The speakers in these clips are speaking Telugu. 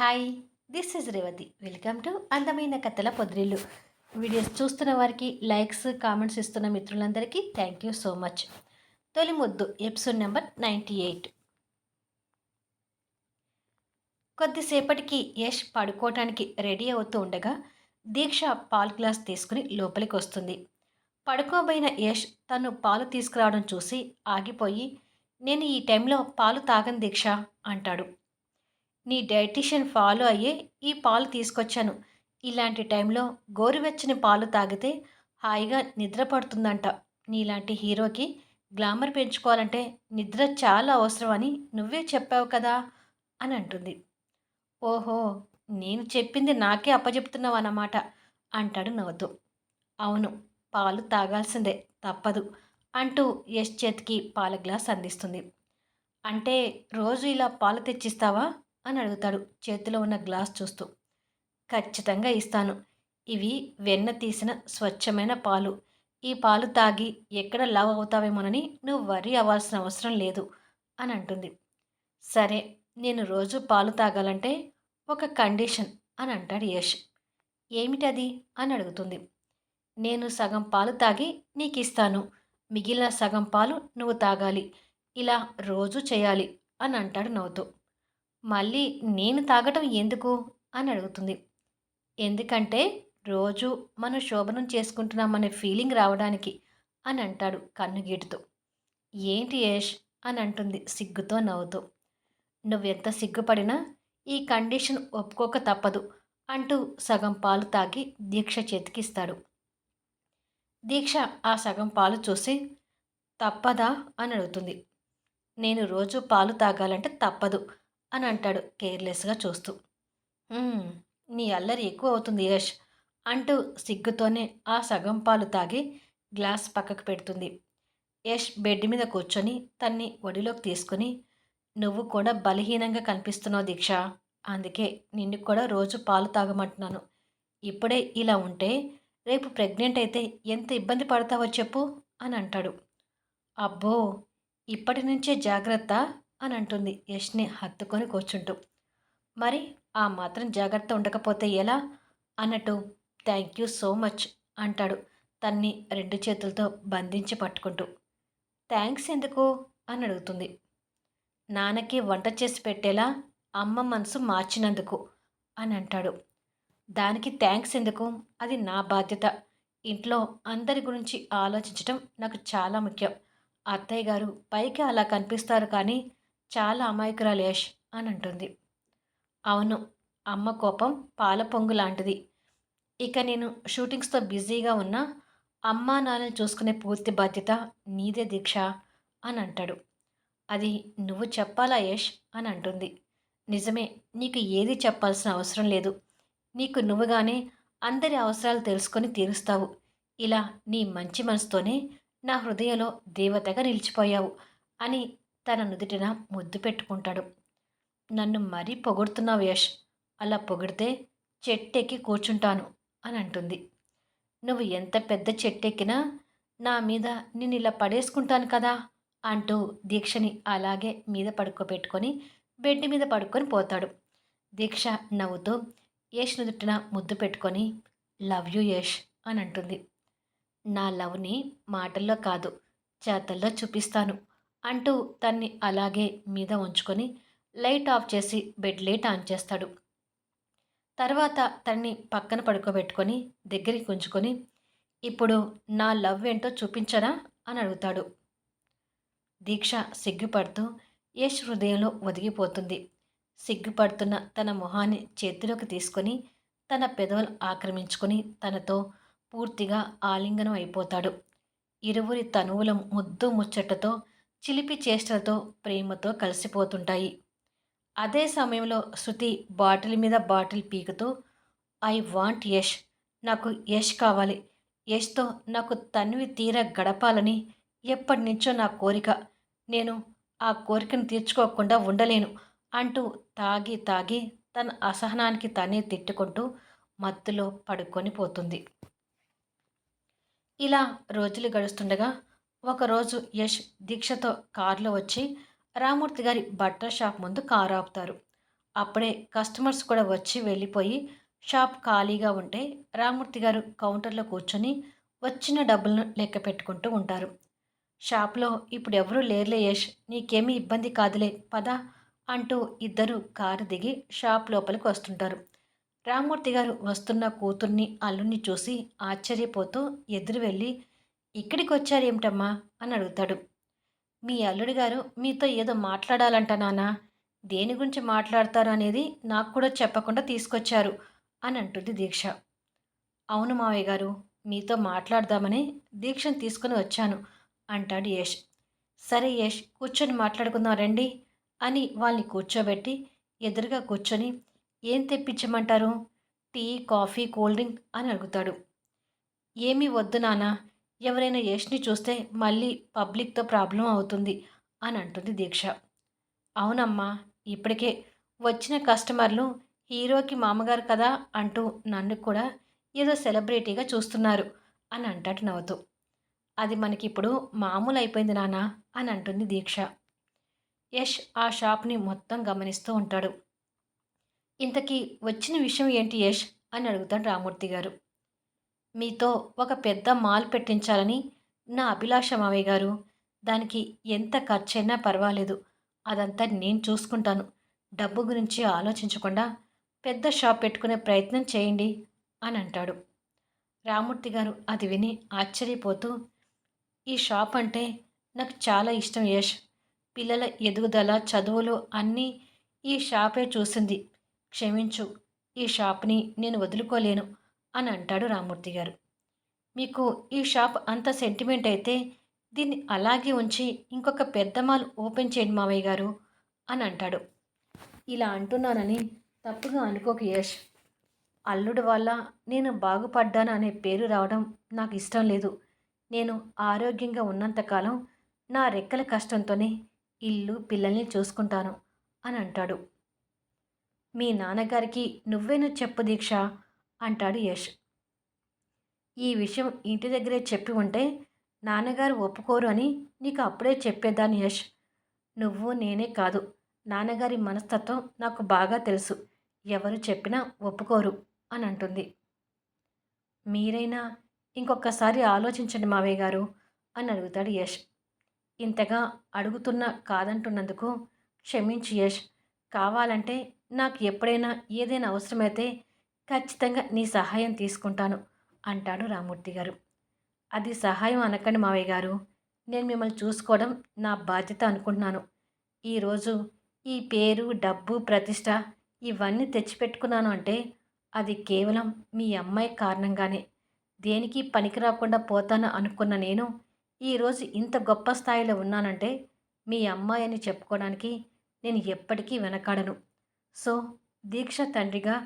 Hi, this is Revathi. Welcome to అందమైన కథల పొద్రిల్లు. వీడియోస్ చూస్తున్న వారికి లైక్స్, కామెంట్స్ ఇస్తున్న మిత్రులందరికీ థ్యాంక్ యూ సో మచ్. తొలి ముద్దు ఎపిసోడ్ నెంబర్ 98. కొద్దిసేపటికి యష్ పడుకోవటానికి రెడీ అవుతూ ఉండగా దీక్ష పాలు గ్లాస్ తీసుకుని లోపలికి వస్తుంది. పడుకోబోయిన యష్ తను పాలు తీసుకురావడం చూసి ఆగిపోయి, నేను ఈ టైంలో పాలు తాగను దీక్ష అంటాడు. నీ డైటీషియన్ ఫాలో అయ్యే ఈ పాలు తీసుకొచ్చాను. ఇలాంటి టైంలో గోరువెచ్చని పాలు తాగితే హాయిగా నిద్ర పడుతుందంట. నీలాంటి హీరోకి గ్లామర్ పెంచుకోవాలంటే నిద్ర చాలా అవసరం అని నువ్వే చెప్పావు కదా అని అంటుంది. ఓహో, నేను చెప్పింది నాకే అప్పచెప్తున్నావు అన్నమాట అంటాడు నవ్వుతూ. అవును, పాలు తాగాల్సిందే, తప్పదు అంటూ యష్ చేతికి పాల గ్లాస్ అందిస్తుంది. అంటే రోజు ఇలా పాలు తెచ్చిస్తావా అని అడుగుతాడు చేతిలో ఉన్న గ్లాస్ చూస్తూ. ఖచ్చితంగా ఇస్తాను. ఇవి వెన్న తీసిన స్వచ్ఛమైన పాలు. ఈ పాలు తాగి ఎక్కడ లవ్ అవుతావేమోనని నువ్వు వర్రీ అవ్వాల్సిన అవసరం లేదు అని అంటుంది. సరే, నేను రోజు పాలు తాగాలంటే ఒక కండిషన్ అని అంటాడు యష్. ఏమిటది అని అడుగుతుంది. నేను సగం పాలు తాగి నీకు ఇస్తాను, మిగిలిన సగం పాలు నువ్వు తాగాలి. ఇలా రోజు చేయాలి అని అంటాడు నవ్వుతూ. మళ్ళీ నేను తాగటం ఎందుకు అని అడుగుతుంది. ఎందుకంటే రోజు మనం శోభనం చేసుకుంటున్నామనే ఫీలింగ్ రావడానికి అని అంటాడు కన్నుగీటుతూ. ఏంటి యష్ అని అంటుంది సిగ్గుతో నవ్వుతూ. నువ్వెంత సిగ్గుపడినా ఈ కండిషన్ ఒప్పుకోక తప్పదు అంటూ సగం పాలు తాగి దీక్ష చేతికిస్తాడు. దీక్ష ఆ సగం పాలు చూసి తప్పదా అని అడుగుతుంది. నేను రోజు పాలు తాగాలంటే తప్పదు అని అంటాడు కేర్లెస్గా చూస్తూ. "మ్మ్, నీ అల్లరి ఎక్కువ అవుతుంది యష్ అంటూ సిగ్గుతోనే ఆ సగం పాలు తాగి గ్లాస్ పక్కకు పెడుతుంది. యష్ బెడ్ మీద కూర్చొని తన్ని ఒడిలోకి తీసుకుని, నువ్వు కూడా బలహీనంగా కనిపిస్తున్నావు దీక్ష, అందుకే నిన్ను కూడా రోజు పాలు తాగమంటున్నాను. ఇప్పుడే ఇలా ఉంటే రేపు ప్రెగ్నెంట్ అయితే ఎంత ఇబ్బంది పడతావో చెప్పు అని అంటాడు. అబ్బో, ఇప్పటి నుంచే జాగ్రత్త అని అంటుంది యష్ని హత్తుకొని కూర్చుంటూ. మరి ఆ మాత్రం జాగ్రత్త ఉండకపోతే ఎలా అన్నట్టు థ్యాంక్ యూ సో మచ్ అంటాడు తన్ని రెండు చేతులతో బంధించి పట్టుకుంటూ. థ్యాంక్స్ ఎందుకు అని అడుగుతుంది. నాన్నకి వంట చేసి పెట్టేలా అమ్మ మనసు మార్చినందుకు అని అంటాడు. దానికి థ్యాంక్స్ ఎందుకు, అది నా బాధ్యత. ఇంట్లో అందరి గురించి ఆలోచించటం నాకు చాలా ముఖ్యం. అత్తయ్య గారు పైకి అలా కనిపిస్తారు కానీ చాలా అమాయకురాలు యష్ అని అంటుంది. అవును, అమ్మ కోపం పాల పొంగు లాంటిది. ఇక నేను షూటింగ్స్తో బిజీగా ఉన్నా అమ్మా నాన్నని చూసుకునే పూర్తి బాధ్యత నీదే దీక్ష అని అంటాడు. అది నువ్వు చెప్పాలా యష్ అని అంటుంది. నిజమే, నీకు ఏది చెప్పాల్సిన అవసరం లేదు. నీకు నువ్వుగానే అందరి అవసరాలు తెలుసుకొని తీరుస్తావు. ఇలా నీ మంచి మనసుతోనే నా హృదయంలో దేవతగా నిలిచిపోయావు అని తన నుదుటిన ముద్దు పెట్టుకుంటాడు. నన్ను మరీ పొగుడుతున్నావు యష్, అలా పొగిడితే చెట్టెక్కి కూర్చుంటాను అని అంటుంది. నువ్వు ఎంత పెద్ద చెట్టెక్కినా నా మీద నేను ఇలా పడేసుకుంటాను కదా అంటూ దీక్షని అలాగే మీద పడుకోబెట్టుకొని బెడ్ మీద పడుకొని పోతాడు. దీక్ష నవ్వుతూ యష్ నుదుటిన ముద్దు పెట్టుకొని లవ్ యూ యష్ అని అంటుంది. నా లవ్ని మాటల్లో కాదు, చేతల్లో చూపిస్తాను అంటూ తన్ని అలాగే మీద ఉంచుకొని లైట్ ఆఫ్ చేసి బెడ్ లైట్ ఆన్ చేస్తాడు. తర్వాత తన్ని పక్కన పడుకోబెట్టుకొని దగ్గరికి ఉంచుకొని, ఇప్పుడు నా లవ్ ఏంటో చూపించరా అని అడుగుతాడు. దీక్ష సిగ్గుపడుతూ యష్ హృదయంలో ఒదిగిపోతుంది. సిగ్గుపడుతున్న తన మొహాన్ని చేతిలోకి తీసుకొని తన పెదవులు ఆక్రమించుకొని తనతో పూర్తిగా ఆలింగనం అయిపోతాడు. ఇరువురి తనువుల ముద్దు ముచ్చటతో చిలిపి చేష్టలతో ప్రేమతో కలిసిపోతుంటాయి. అదే సమయంలో శృతి బాటిల్ మీద బాటిల్ పీకుతూ, ఐ వాంట్ యష్, నాకు యష్ కావాలి, యష్తో నాకు తన్వి తీర గడపాలని ఎప్పటి నుంచో నా కోరిక, నేను ఆ కోరికను తీర్చుకోకుండా ఉండలేను అంటూ తాగి తాగి తన అసహనానికి తనే తిట్టుకుంటూ మత్తులో పడుకొని పోతుంది. ఇలా రోజులు గడుస్తుండగా ఒకరోజు యష్ దీక్షతో కారులో వచ్చి రామూర్తి గారి బట్టల షాప్ ముందు కారు ఆపుతారు. అప్పుడే కస్టమర్స్ కూడా వచ్చి వెళ్ళిపోయి షాప్ ఖాళీగా ఉంటే రామూర్తి గారు కౌంటర్లో కూర్చొని వచ్చిన డబ్బులను లెక్క పెట్టుకుంటూ ఉంటారు. షాప్‌లో ఇప్పుడెవరూ లేరులే యష్. నీకేమీ ఇబ్బంది కాదులే పద అంటూ ఇద్దరూ కారు దిగి షాప్ లోపలికి వస్తుంటారు. రామ్మూర్తి గారు వస్తున్న కూతుర్ని, అల్లుడిని చూసి ఆశ్చర్యపోతూ ఎదురు వెళ్ళి, "ఇక్కడికొచ్చారేమిటమ్మా?" అని అడుగుతాడు. "మీ అల్లుడు గారు మీతో ఏదో మాట్లాడాలంట నాన్న. దేని గురించి మాట్లాడతారు అనేది నాకు కూడా చెప్పకుండా తీసుకొచ్చారు" అని అంటుంది దీక్ష. "అవును మావయ్య గారు. మీతో మాట్లాడదామని దీక్షను తీసుకొని వచ్చాను" అంటాడు యష్. "సరే యష్ కూర్చొని మాట్లాడుకుందాం రండి" అని వాళ్ళని కూర్చోబెట్టి ఎదురుగా కూర్చొని "ఏం తెప్పించమంటారు? టీ, కాఫీ, కూల్ డ్రింక్" అని అడుగుతాడు. "ఏమీ వద్దు నాన్న. ఎవరైనా యష్‌ని చూస్తే మళ్ళీ పబ్లిక్‌తో ప్రాబ్లమ్ అవుతుంది" అని అంటుంది దీక్ష. "అవునమ్మా. ఇప్పటికే వచ్చిన కస్టమర్లు హీరోకి మామగారు కదా అంటూ నన్ను కూడా ఏదో సెలబ్రిటీగా చూస్తున్నారు" అని అంటాడు నవ్వుతూ. "అది మనకిప్పుడు మామూలయిపోయింది నాన్న" అని అంటుంది దీక్ష. యష్ ఆ షాప్‌ని మొత్తం గమనిస్తూ ఉంటాడు. "ఇంతకీ వచ్చిన విషయం ఏంటి యష్" అని అడుగుతాడు రామూర్తి గారు. "మీతో ఒక పెద్ద మాల్ పెట్టించాలని నా అభిలాష మావయ్య గారు. దానికి ఎంత ఖర్చయినా పర్వాలేదు. అదంతా నేను చూసుకుంటాను. డబ్బు గురించి ఆలోచించకుండా పెద్ద షాప్ పెట్టుకునే ప్రయత్నం చేయండి" అని అంటాడు. రామూర్తి గారు అది విని ఆశ్చర్యపోతూ, "ఈ షాప్ అంటే నాకు చాలా ఇష్టం యష్. పిల్లల ఎదుగుదల, చదువులు అన్నీ ఈ షాపే చూసింది. క్షమించు. ఈ షాప్‌ని నేను వదులుకోలేను" అని అంటాడు రామూర్తి గారు. "మీకు ఈ షాప్ అంత సెంటిమెంట్ అయితే దీన్ని అలాగే ఉంచి ఇంకొక పెద్ద మాల్ ఓపెన్ చేయండి మావయ్య గారు" అని అంటాడు. "ఇలా అంటున్నానని తప్పుగా అనుకోకు యష్. అల్లుడు వల్ల నేను బాగుపడ్డాను అనే పేరు రావడం నాకు ఇష్టం లేదు. నేను ఆరోగ్యంగా ఉన్నంత కాలం నా రెక్కల కష్టంతోనే ఇల్లు, పిల్లల్ని చూసుకుంటాను" అని అంటాడు. "మీ నాన్నగారికి నువ్వేనా చెప్పు దీక్ష" అంటాడు యష్. "ఈ విషయం ఇంటి దగ్గరే చెప్పి ఉంటే నాన్నగారు ఒప్పుకోరు అని నీకు అప్పుడే చెప్పేదాన్ని యష్. నువ్వు నేనే కాదు, నాన్నగారి మనస్తత్వం నాకు బాగా తెలుసు. ఎవరు చెప్పినా ఒప్పుకోరు" అని అంటుంది. "మీరైనా ఇంకొకసారి ఆలోచించండి మావయ్య గారు" అని అడుగుతాడు యష్. "ఇంతగా అడుగుతున్నా కాదంటున్నందుకు క్షమించు యష్. కావాలంటే నాకు ఎప్పుడైనా ఏదైనా అవసరమైతే ఖచ్చితంగా నీ సహాయం తీసుకుంటాను" అంటాడు రామూర్తి గారు. "అది సహాయం అనకండి మావయ్య గారు. నేను మిమ్మల్ని చూసుకోవడం నా బాధ్యత అనుకుంటున్నాను. ఈరోజు ఈ పేరు, డబ్బు, ప్రతిష్ట ఇవన్నీ తెచ్చిపెట్టుకున్నాను అంటే అది కేవలం మీ అమ్మాయి కారణంగానే. దేనికి పనికి రాకుండా పోతాను అనుకున్న నేను ఈరోజు ఇంత గొప్ప స్థాయిలో ఉన్నానంటే మీ అమ్మాయి అని చెప్పుకోవడానికి నేను ఎప్పటికీ వెనకాడను. సో, దీక్ష తండ్రిగా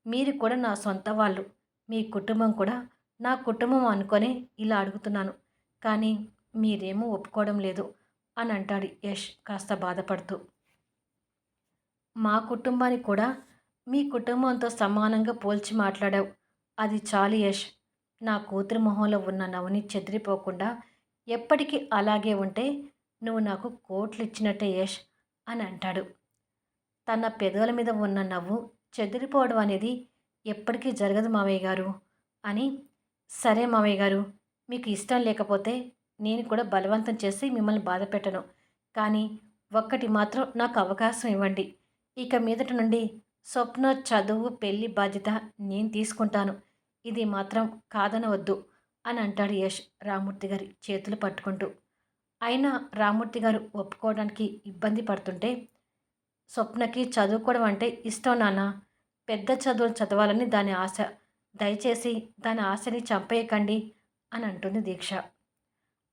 మీరు కూడా నా సొంత వాళ్ళు. మీ కుటుంబం కూడా నా కుటుంబం అనుకొనే ఇలా అడుగుతున్నాను. కానీ మీరేమో ఒప్పుకోవడం లేదు" అని అంటాడు యష్ కాస్త బాధపడుతూ. "మా కుటుంబాన్ని కూడా మీ కుటుంబంతో సమానంగా పోల్చి మాట్లాడావు. అది చాలు యష్. నా కూతురి మొహంలో ఉన్న నవ్వుని చెదిరిపోకుండా ఎప్పటికీ అలాగే ఉంటే నువ్వు నాకు కోట్లిచ్చినట్టే యష్" అని అంటాడు. తన పెదవుల మీద ఉన్న నవ్వు చెదిరిపోవడం అనేది ఎప్పటికీ జరగదు మావయ్య గారు అని. "సరే మావయ్య గారు. మీకు ఇష్టం లేకపోతే నేను కూడా బలవంతం చేసి మిమ్మల్ని బాధపెట్టను. కానీ ఒక్కటి మాత్రం నాకు అవకాశం ఇవ్వండి. ఇక మీదట నుండి స్వప్న చదువు, పెళ్లి బాధ్యత నేను తీసుకుంటాను. ఇది మాత్రం కాదనవద్దు" అని అంటాడు యష్ రామూర్తి గారి చేతులు పట్టుకుంటూ. అయినా రామూర్తి గారు ఒప్పుకోవడానికి ఇబ్బంది పడుతుంటే, "స్వప్నకి చదువుకోవడం అంటే ఇష్టం నాన్న. పెద్ద చదువులు చదవాలని దాని ఆశ. దయచేసి దాని ఆశని చంపేయకండి" అని అంటుంది దీక్ష.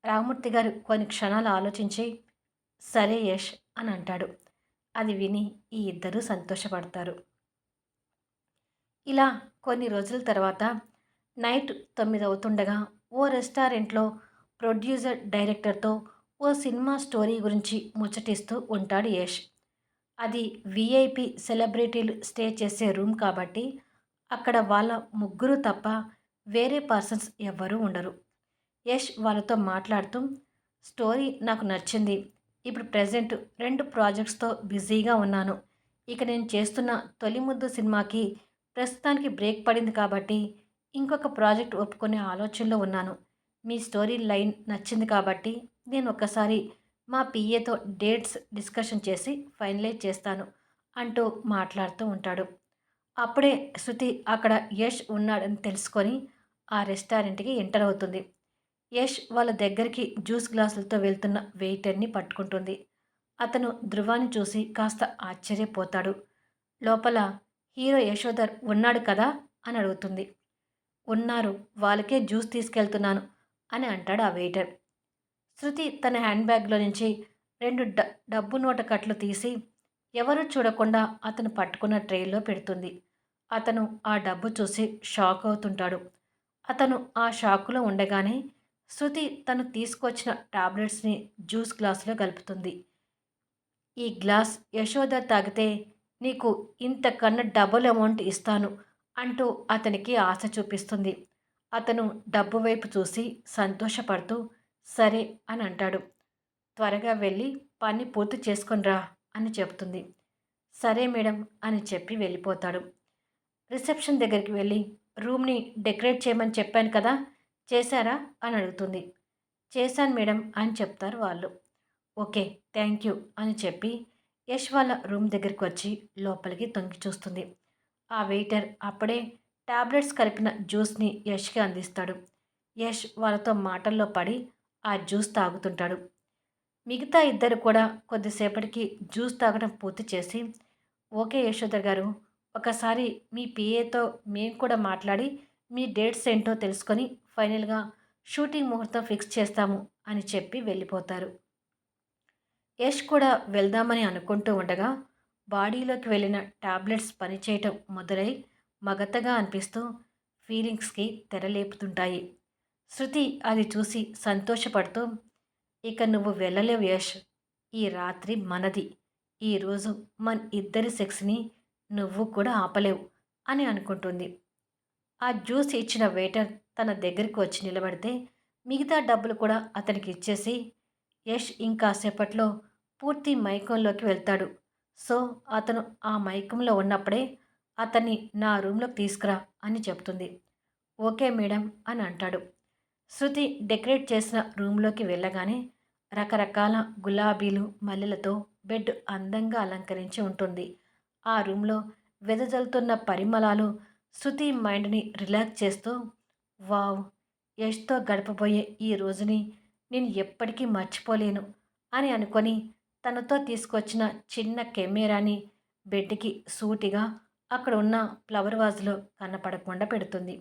రామూర్తి గారు కొన్ని క్షణాలు ఆలోచించి, "సరే యష్" అని అంటాడు. అది విని ఈ ఇద్దరూ సంతోషపడతారు. ఇలా కొన్ని రోజుల తర్వాత నైట్ 9 అవుతుండగా ఓ రెస్టారెంట్లో ప్రొడ్యూసర్ డైరెక్టర్తో ఓ సినిమా స్టోరీ గురించి ముచ్చటిస్తూ ఉంటాడు యష్. అది వీఐపీ సెలబ్రిటీలు స్టే చేసే రూమ్ కాబట్టి అక్కడ వాళ్ళ ముగ్గురు తప్ప వేరే పర్సన్స్ ఎవ్వరూ ఉండరు. యష్ వాళ్ళతో మాట్లాడుతూ, "స్టోరీ నాకు నచ్చింది. ఇప్పుడు ప్రెజెంట్ 2 ప్రాజెక్ట్స్‌తో బిజీగా ఉన్నాను. ఇక నేను చేస్తున్న 'తొలి ముద్దు' సినిమాకి ప్రస్తుతానికి బ్రేక్ పడింది కాబట్టి, ఇంకొక ప్రాజెక్ట్ ఒప్పుకునే ఆలోచనలో ఉన్నాను. మీ స్టోరీ లైన్ నచ్చింది కాబట్టి, నేను ఒక్కసారి మా పీఏతో డేట్స్ డిస్కషన్ చేసి ఫైనలైజ్ చేస్తాను అంటూ మాట్లాడుతూ ఉంటాడు. అప్పుడే శృతి అక్కడ యష్ ఉన్నాడని తెలుసుకొని ఆ రెస్టారెంట్‌కి ఎంటర్ అవుతుంది. యష్ వాళ్ళ దగ్గరికి జ్యూస్ గ్లాసులతో వెళ్తున్న వెయిటర్‌ని పట్టుకుంటుంది. అతను ధృవాని చూసి కాస్త ఆశ్చర్యపోతాడు. లోపల హీరో యశోధర్ ఉన్నాడు కదా అని అడుగుతుంది. ఉన్నారు. వాళ్ళకే జ్యూస్ తీసుకెళ్తున్నాను అని అంటాడు ఆ వెయిటర్. శృతి తన హ్యాండ్ బ్యాగ్‌లో నుంచి 2 డబ్బు నోట కట్లు తీసి ఎవరూ చూడకుండా అతను పట్టుకున్న ట్రేలో పెడుతుంది. అతను ఆ డబ్బు చూసి షాక్ అవుతుంటాడు. అతను ఆ షాకులో ఉండగానే శృతి తను తీసుకొచ్చిన టాబ్లెట్స్‌ని జ్యూస్ గ్లాసులో కలుపుతుంది. ఈ గ్లాస్ యశోద తాగితే నీకు ఇంతకన్నా డబుల్ అమౌంట్ ఇస్తాను అంటూ అతనికి ఆశ చూపిస్తుంది. అతను డబ్బు వైపు చూసి సంతోషపడుతూ సరే అని అంటాడు. త్వరగా వెళ్ళి పని పూర్తి చేసుకొనిరా అని చెప్తుంది. సరే మేడం అని చెప్పి వెళ్ళిపోతాడు. రిసెప్షన్ దగ్గరికి వెళ్ళి రూమ్‌ని డెకరేట్ చేయమని చెప్పాను కదా! చేశారా అని అడుగుతుంది. చేశాను మేడం అని చెప్తారు వాళ్ళు. ఓకే. థ్యాంక్ యూ అని చెప్పి యష్ వాళ్ళ రూమ్ దగ్గరికి వచ్చి లోపలికి తొంగి చూస్తుంది. ఆ వెయిటర్ అప్పుడే టాబ్లెట్స్ కలిపిన జ్యూస్‌ని యష్‌కి అందిస్తాడు. యష్ వాళ్ళతో మాటల్లో పడి ఆ జ్యూస్ తాగుతుంటాడు. మిగతా ఇద్దరు కూడా కొద్దిసేపటికి జ్యూస్ తాగడం పూర్తి చేసి, ఓకే యశోధర్ గారు, ఒకసారి మీ పీఏతో మేము కూడా మాట్లాడి మీ డేట్స్ ఏంటో తెలుసుకొని ఫైనల్‌గా షూటింగ్ ముహూర్తం ఫిక్స్ చేస్తాము అని చెప్పి వెళ్ళిపోతారు. యష్ కూడా వెళ్దామని అనుకుంటూ ఉండగా బాడీలోకి వెళ్ళిన టాబ్లెట్స్ పనిచేయటం మొదలై మగతగా అనిపిస్తూ ఫీలింగ్స్కి తెరలేపుతుంటాయి. శృతి అది చూసి సంతోషపడుతూ ఇక నువ్వు వెళ్ళలేవు యష్. ఈ రాత్రి మనది. ఈరోజు మన ఇద్దరి సెక్స్‌ని నువ్వు కూడా ఆపలేవు అని అనుకుంటుంది. ఆ జ్యూస్ ఇచ్చిన వెయిటర్ తన దగ్గరికి వచ్చి నిలబడితే మిగతా డబ్బులు కూడా అతనికి ఇచ్చేసి యష్ ఇంకాసేపట్లో పూర్తి మైకంలోకి వెళ్తాడు. సో అతను ఆ మైకంలో ఉన్నప్పుడే అతన్ని నా రూమ్‌లోకి తీసుకురా అని చెప్తుంది. ఓకే మేడం అని అంటాడు. శృతి డెకరేట్ చేసిన రూమ్‌లోకి వెళ్ళగానే రకరకాల గులాబీలు, మల్లెలతో బెడ్ అందంగా అలంకరించి ఉంటుంది. ఆ రూమ్‌లో వెదజల్లుతున్న పరిమళాలు శృతి మైండ్‌ని రిలాక్స్ చేస్తూ వావ్! యష్‌తో గడపబోయే ఈ రోజుని నేను ఎప్పటికీ మర్చిపోలేను అని అనుకొని తనతో తీసుకొచ్చిన చిన్న కెమెరాని బెడ్‌కి సూటిగా అక్కడ ఉన్న ఫ్లవర్ వాజ్‌లో కనపడకుండా పెడుతుంది.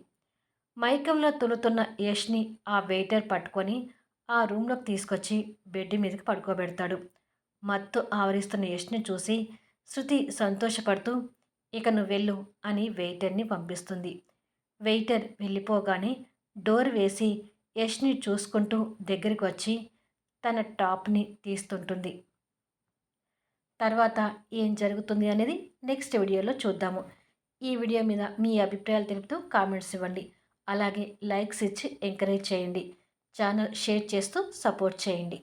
మైకంలో తులుతున్న యష్‌ని ఆ వెయిటర్ పట్టుకొని ఆ రూమ్‌లోకి తీసుకొచ్చి బెడ్ మీదకి పడుకోబెడతాడు. మత్తు ఆవరిస్తున్న యష్‌ని చూసి శృతి సంతోషపడుతూ ఇక నువ్వెళ్ళు అని వెయిటర్‌ని పంపిస్తుంది. వెయిటర్ వెళ్ళిపోగానే డోర్ వేసి యష్‌ని చూసుకుంటూ దగ్గరికి వచ్చి తన టాప్‌ని తీస్తుంటుంది. తర్వాత ఏం జరుగుతుంది అనేది నెక్స్ట్ వీడియోలో చూద్దాము. ఈ వీడియో మీద మీ అభిప్రాయాలు తెలుపుతూ కామెంట్స్ ఇవ్వండి. అలాగే లైక్స్ ఇచ్చి ఎంకరేజ్ చేయండి. ఛానల్ షేర్ చేస్తూ సపోర్ట్ చేయండి.